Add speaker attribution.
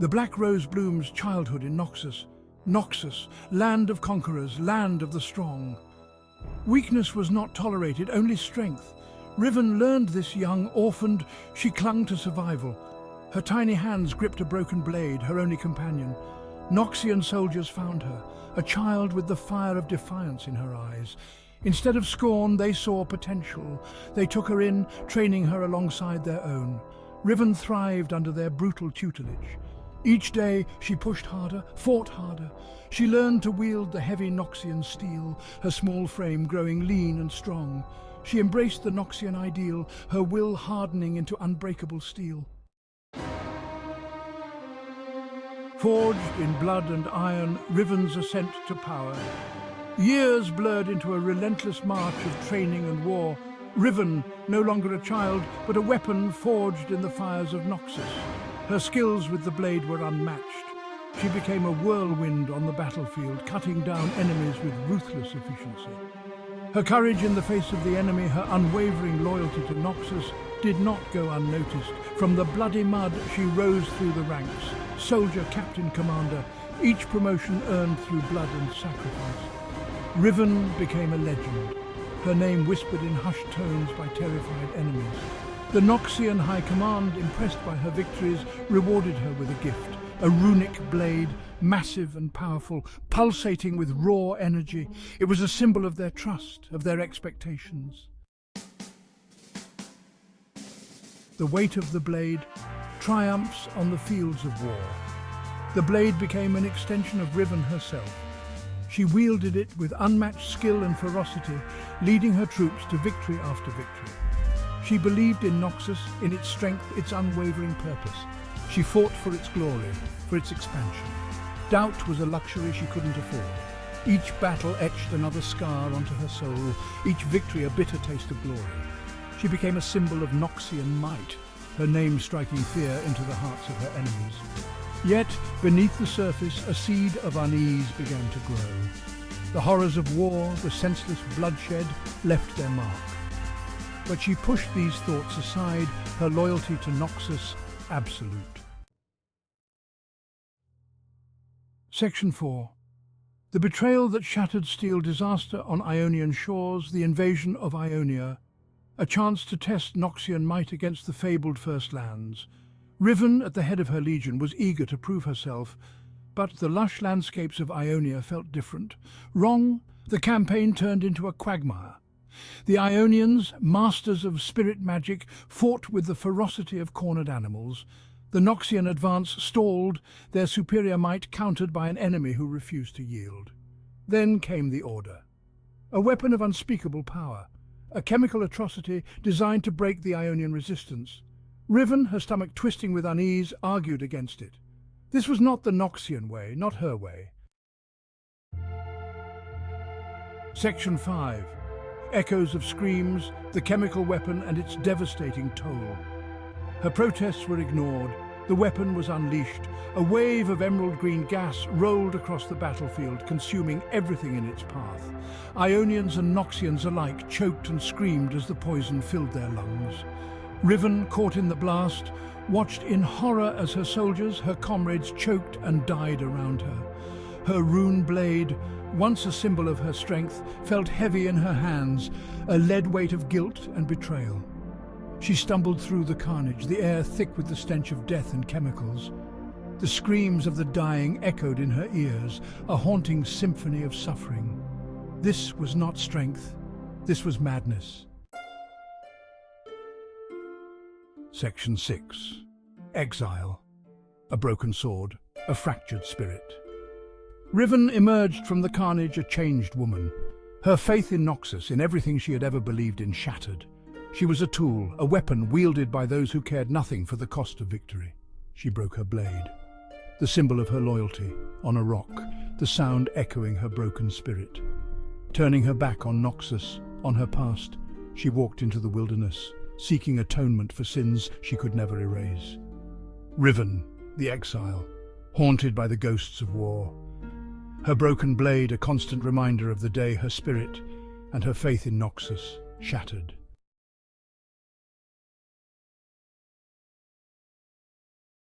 Speaker 1: The black rose blooms childhood in Noxus. Noxus, land of conquerors, land of the strong. Weakness was not tolerated, only strength. Riven learned this young, orphaned, she clung to survival. Her tiny hands gripped a broken blade, her only companion. Noxian soldiers found her, a child with the fire of defiance in her eyes. Instead of scorn, they saw potential. They took her in, training her alongside their own. Riven thrived under their brutal tutelage. Each day, she pushed harder, fought harder. She learned to wield the heavy Noxian steel, her small frame growing lean and strong. She embraced the Noxian ideal, her will hardening into unbreakable steel. Forged in blood and iron, Riven's ascent to power. Years blurred into a relentless march of training and war. Riven, no longer a child, but a weapon forged in the fires of Noxus. Her skills with the blade were unmatched. She became a whirlwind on the battlefield, cutting down enemies with ruthless efficiency. Her courage in the face of the enemy, her unwavering loyalty to Noxus, did not go unnoticed. From the bloody mud, she rose through the ranks. Soldier, captain, commander, each promotion earned through blood and sacrifice. Riven became a legend, her name whispered in hushed tones by terrified enemies. The Noxian High Command, impressed by her victories, rewarded her with a gift, a runic blade, massive and powerful, pulsating with raw energy. It was a symbol of their trust, of their expectations. The weight of the blade, triumphs on the fields of war. The blade became an extension of Riven herself. She wielded it with unmatched skill and ferocity, leading her troops to victory after victory. She believed in Noxus, in its strength, its unwavering purpose. She fought for its glory, for its expansion. Doubt was a luxury she couldn't afford. Each battle etched another scar onto her soul, each victory a bitter taste of glory. She became a symbol of Noxian might, her name striking fear into the hearts of her enemies. Yet, beneath the surface, a seed of unease began to grow. The horrors of war, the senseless bloodshed, left their mark. But she pushed these thoughts aside, her loyalty to Noxus absolute. Section 4. The betrayal that shattered steel, disaster on Ionian shores, the invasion of Ionia, a chance to test Noxian might against the fabled First Lands. Riven, at the head of her legion, was eager to prove herself, but the lush landscapes of Ionia felt different. Wrong, the campaign turned into a quagmire. The Ionians, masters of spirit magic, fought with the ferocity of cornered animals. The Noxian advance stalled, their superior might countered by an enemy who refused to yield. Then came the Order. A weapon of unspeakable power, a chemical atrocity designed to break the Ionian resistance. Riven, her stomach twisting with unease, argued against it. This was not the Noxian way, not her way. Section 5. Echoes of screams, the chemical weapon and its devastating toll. Her protests were ignored. The weapon was unleashed. A wave of emerald green gas rolled across the battlefield, consuming everything in its path. Ionians and Noxians alike choked and screamed as the poison filled their lungs. Riven, caught in the blast, watched in horror as her soldiers, her comrades, choked and died around her. Her rune blade, once a symbol of her strength, felt heavy in her hands, a lead weight of guilt and betrayal. She stumbled through the carnage, the air thick with the stench of death and chemicals. The screams of the dying echoed in her ears, a haunting symphony of suffering. This was not strength, this was madness. Section 6. Exile. A broken sword, a fractured spirit. Riven emerged from the carnage a changed woman. Her faith in Noxus, in everything she had ever believed in, shattered. She was a tool, a weapon wielded by those who cared nothing for the cost of victory. She broke her blade, the symbol of her loyalty, on a rock, the sound echoing her broken spirit. Turning her back on Noxus, on her past, she walked into the wilderness, seeking atonement for sins she could never erase. Riven, the exile, haunted by the ghosts of war. Her broken blade a constant reminder of the day her spirit and her faith in Noxus shattered.